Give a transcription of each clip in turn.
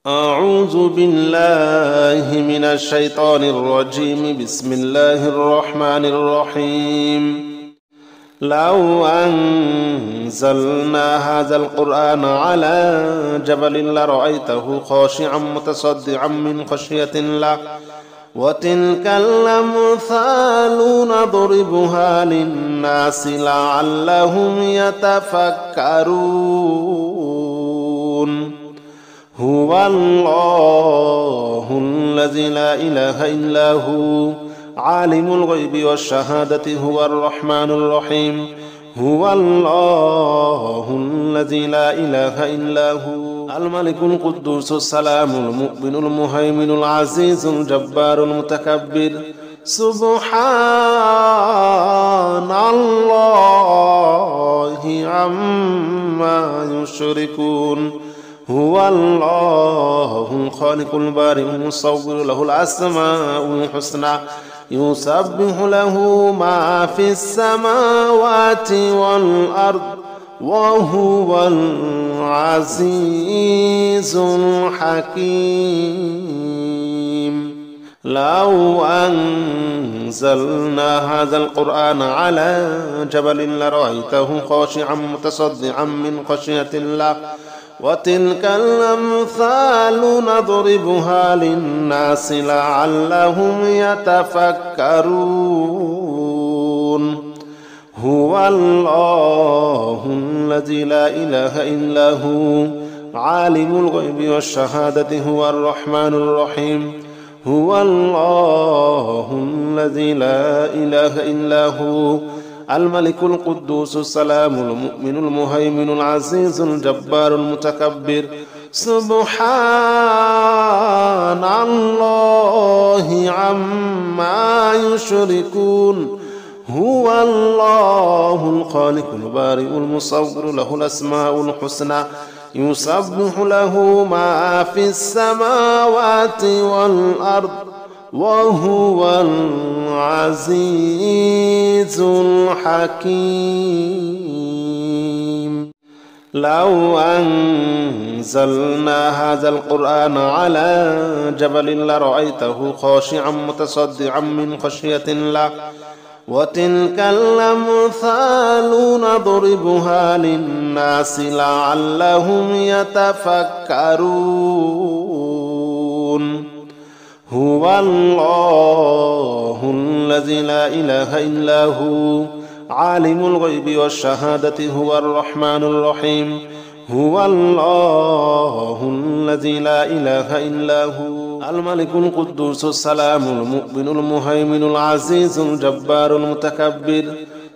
أعوذ بالله من الشيطان الرجيم. بسم الله الرحمن الرحيم. لو أنزلنا هذا القرآن على جبل لرأيته خاشعا متصدعا من خشية الله وتلك الأمثال نضربها للناس لعلهم يتفكرون. هو الله الذي لا إله إلا هو عالم الغيب والشهادة هو الرحمن الرحيم. هو الله الذي لا إله إلا هو الملك القدوس السلام المؤمن المهيمن العزيز الجبار المتكبر. سبحان الله عما يشركون. هو الله الخالق البارئ المصور له الأسماء الحسنى يسبح له ما في السماوات والأرض وهو العزيز الحكيم. لو أنزلنا هذا القرآن على جبل لرأيته خاشعا متصدعا من خشية الله وتلك الأمثال نضربها للناس لعلهم يتفكرون. هو الله الذي لا إله إلا هو عالم الغيب والشهادة هو الرحمن الرحيم. هو الله الذي لا إله إلا هو الملك القدوس السلام المؤمن المهيمن العزيز الجبار المتكبر. سبحان الله عما يشركون. هو الله الخالق البارئ المصور له الأسماء الحسنى يسبح له ما في السماوات والأرض وهو العزيز الحكيم. لو أنزلنا هذا القرآن على جبل لرأيته خاشعا متصدعا من خشية الله وتلك الأمثال نضربها للناس لعلهم يتفكرون. هو الله الذي لا إله إلا هو عالم الغيب والشهادة هو الرحمن الرحيم. هو الله الذي لا إله إلا هو الملك القدوس السلام المؤمن المهيمن العزيز الجبار المتكبر.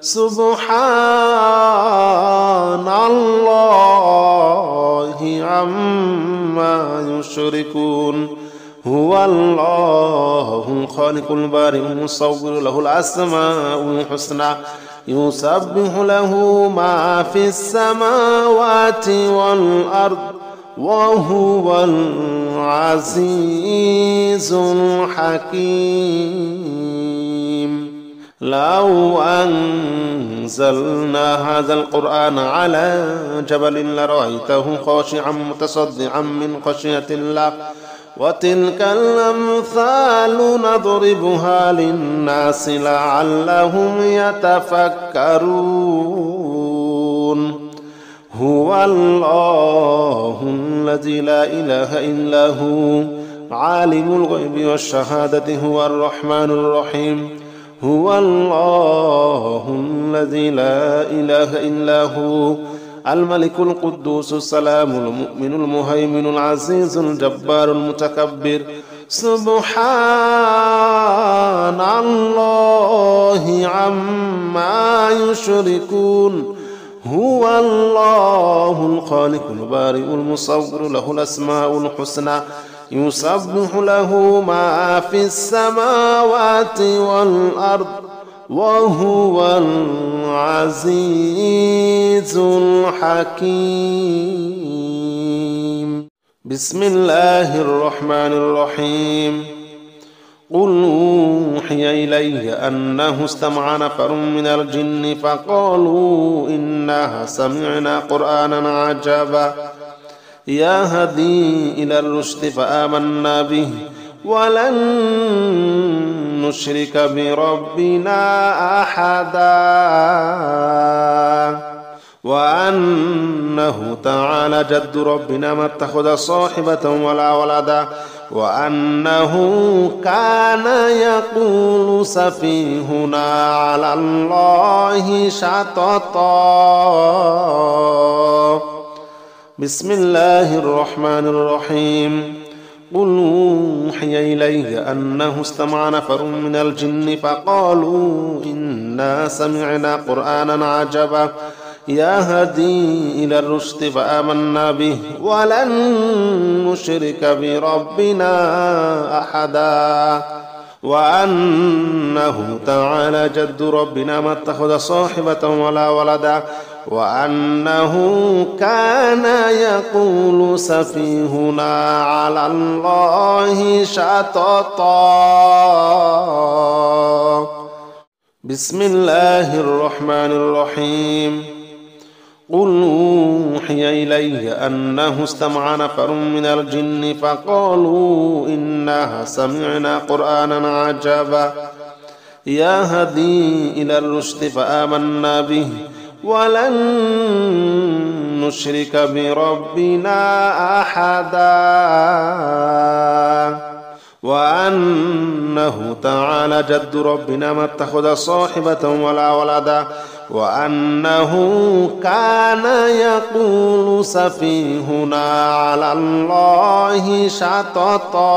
سبحان الله عما يشركون. هو الله الخالق البارئ المصور له الأسماء الحسنى يسبح له ما في السماوات والأرض وهو العزيز الحكيم. لو أنزلنا هذا القرآن على جبل لرأيته خاشعا متصدعا من خشية الله وتلك الأمثال نضربها للناس لعلهم يتفكرون. هو الله الذي لا إله إلا هو عالم الغيب والشهادة هو الرحمن الرحيم. هو الله الذي لا إله إلا هو الملك القدوس السلام المؤمن المهيمن العزيز الجبار المتكبر. سبحان الله عما يشركون. هو الله الخالق البارئ المصور له الأسماء الحسنى يسبح له ما في السماوات والأرض وهو العزيز الحكيم. بسم الله الرحمن الرحيم. قل أوحي إلي أنه استمع نفر من الجن فقالوا إنا سمعنا قرآنا عجبا يهدي إلى الرشد فآمنا به ولن نشرك بربنا أحدا وأنه تعالى جد ربنا ما اتخذ صاحبة ولا ولدا وأنه كان يقول سفيهنا على الله شططا. بسم الله الرحمن الرحيم. قل أوحي إلي أنه استمع نفر من الجن فقالوا إنا سمعنا قرآنا عجبا يهدي إلى الرشد فآمنا به ولن نشرك بربنا أحدا وأنه تعالى جد ربنا ما اتخذ صاحبة ولا ولدا وأنه كان يقول سفيهنا على الله شططا. بسم الله الرحمن الرحيم. قل أوحي إلي أنه استمع نفر من الجن فقالوا إنا سمعنا قرآنا عجبا يهدي إلى الرشد فآمنا به ولن نشرك بربنا أحدا وأنه تعالى جد ربنا ما اتخذ صاحبة ولا ولدا وأنه كان يقول سفيهنا على الله شططا.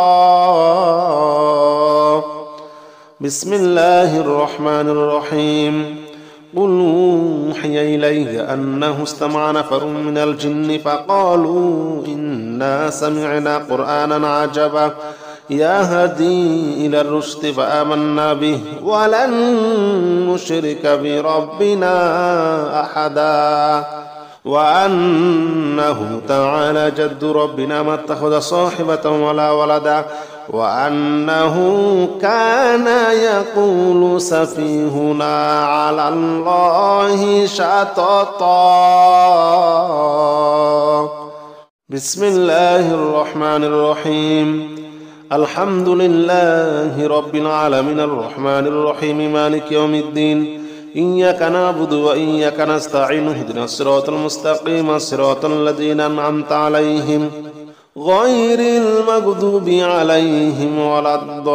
بسم الله الرحمن الرحيم. قل أوحي إلي أنه استمع نفر من الجن فقالوا إنا سمعنا قرآنا عجبا يهدي إلى الرشد فآمنا به ولن نشرك بربنا أحدا وأنه تعالى جد ربنا ما اتخذ صاحبة ولا ولدا وأنه كان يقول سفيهنا على الله شططا. بسم الله الرحمن الرحيم. الحمد لله رب العالمين الرحمن الرحيم مالك يوم الدين إياك نعبد وإياك نستعين اهدنا الصراط المستقيم صراط الذين أنعمت عليهم غير المغضوب عليهم ولا الضالين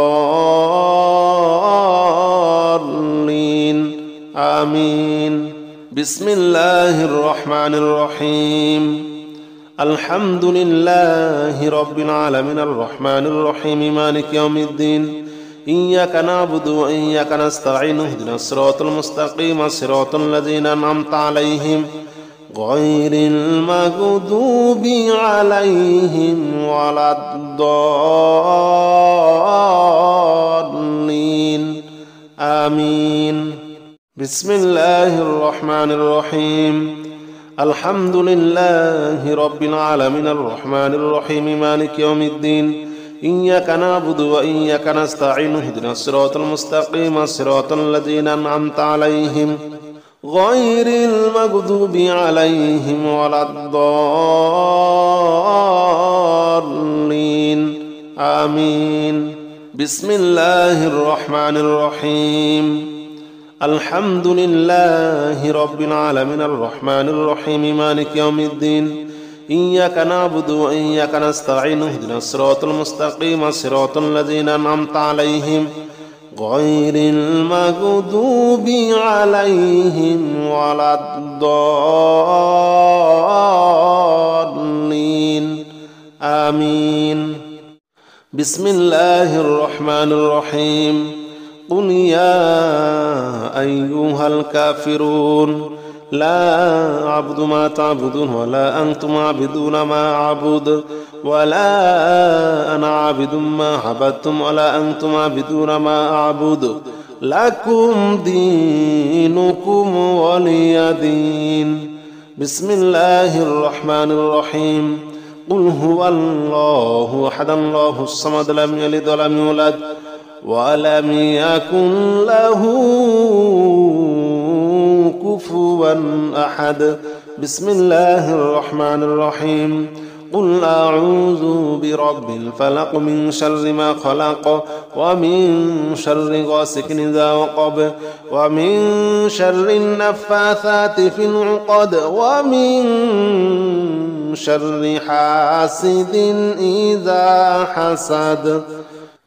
آمين. بسم الله الرحمن الرحيم. الحمد لله رب العالمين الرحمن الرحيم مالك يوم الدين إياك نعبد وإياك نستعين اهدنا الصراط المستقيم صراط الذين أنعمت عليهم غير المغضوب عليهم ولا الضالين آمين. بسم الله الرحمن الرحيم. الحمد لله رب العالمين الرحمن الرحيم مالك يوم الدين إياك نعبد وإياك نستعين اهدنا الصراط المستقيم صراط الذين أنعمت عليهم غير المغضوب عليهم ولا الضالين آمين. بسم الله الرحمن الرحيم. الحمد لله رب العالمين الرحمن الرحيم مالك يوم الدين إياك نعبد وإياك نستعين اهدنا الصراط المستقيم صراط الذين أنعمت عليهم غير المغضوب عليهم ولا الضالين آمين. بسم الله الرحمن الرحيم. قل يا أيها الكافرون لا أعبد ما تعبدون ولا أنتم عابدون ما أعبد ولا أنا عابد ما عبدتم ولا أنتم عابدون ما أعبد لكم دينكم ولي دين. بسم الله الرحمن الرحيم. قل هو الله أحد الله الصمد لم يلد ولم يولد ولم يكن له كفوا أحد. بسم الله الرحمن الرحيم. قل أعوذ برب الفلق من شر ما خلق ومن شر غاسق إذا وقب ومن شر النفاثات في العقد ومن شر حاسد إذا حسد.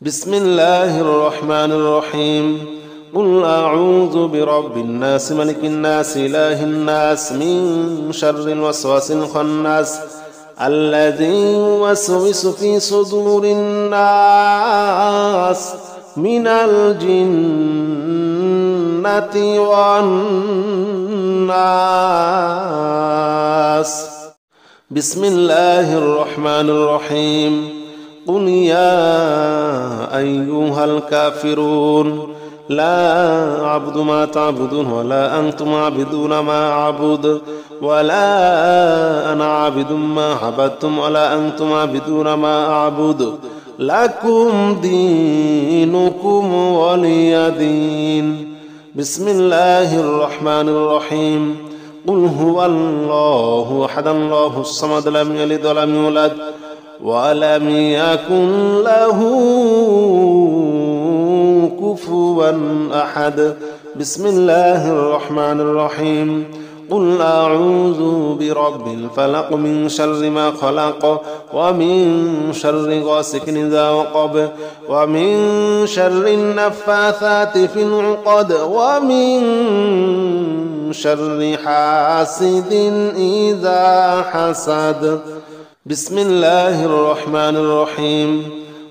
بسم الله الرحمن الرحيم. قل أعوذ برب الناس ملك الناس إله الناس من شر الوسواس الخناس الذي يوسوس في صدور الناس من الجنة والناس. بسم الله الرحمن الرحيم. قل يا أيها الكافرون لا أعبد ما تعبدون ولا أنتم عابدون ما أعبد ولا أنا عابد ما عبدتم ولا أنتم عابدون ما أعبد لكم دينكم ولي دين. بسم الله الرحمن الرحيم. قل هو الله أحد الله الصمد لم يلد ولم يولد ولم يكن له كفوا أحد. بسم الله الرحمن الرحيم. قل أعوذ برب الفلق من شر ما خلق ومن شر غاسق إذا وقب ومن شر النفاثات في العقد ومن شر حاسد إذا حسد. بسم الله الرحمن الرحيم.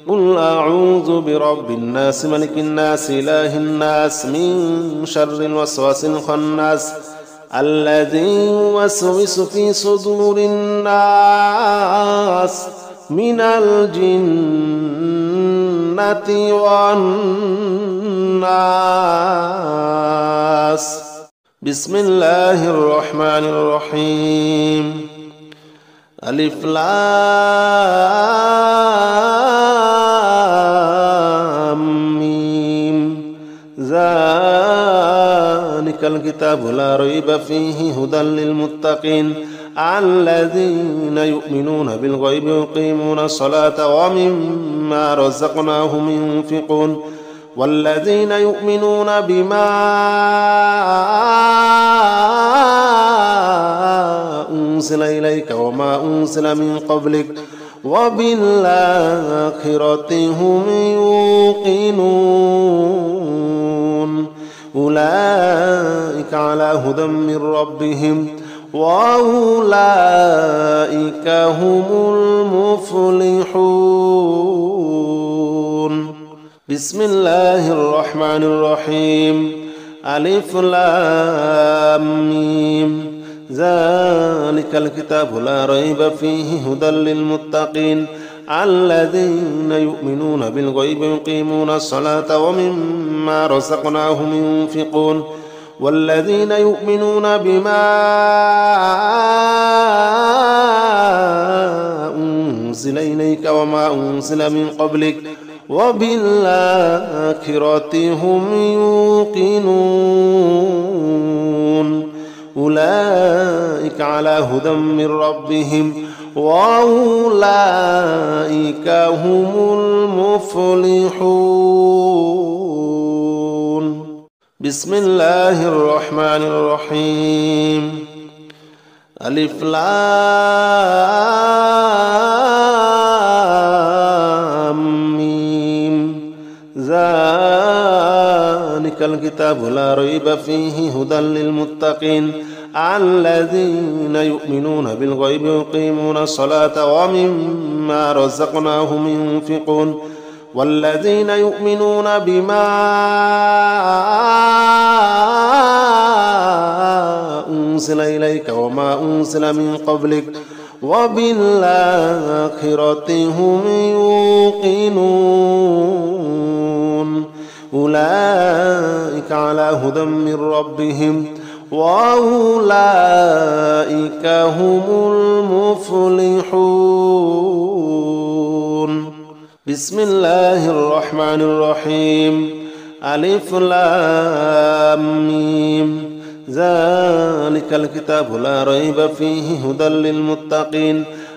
قل أعوذ برب الناس ملك الناس إله الناس من شر الوسواس الخناس الذي يوسوس في صدور الناس من الجنة والناس. بسم الله الرحمن الرحيم. ألف لام ميم. ذلك الكتاب لا ريب فيه هدى للمتقين الذين يؤمنون بالغيب ويقيمون الصلاة ومما رزقناهم ينفقون والذين يؤمنون بما أنزل إليك وما أنزل من قبلك وبالآخرة هم يوقنون أولئك على هدى من ربهم وأولئك هم المفلحون. بسم الله الرحمن الرحيم. ألف لام ميم. ذلك الكتاب لا ريب فيه هدى للمتقين الذين يؤمنون بالغيب ويقيمون الصلاة ومما رزقناهم ينفقون والذين يؤمنون بما أنزل إليك وما أنزل من قبلك وبالآخرة هم يوقنون أولئك على هدى من ربهم وأولئك هم المفلحون. بسم الله الرحمن الرحيم. ألف لام ميم. ذلك الكتاب لا ريب فيه هدى للمتقين الذين يؤمنون بالغيب ويقيمون الصلاة ومما رزقناهم ينفقون والذين يؤمنون بما أنزل إليك وما أنزل من قبلك وبالآخرة هم يوقنون أولئك على هدى من ربهم وأولئك هم المفلحون. بسم الله الرحمن الرحيم. ألف لام ميم. ذلك الكتاب لا ريب فيه هدى للمتقين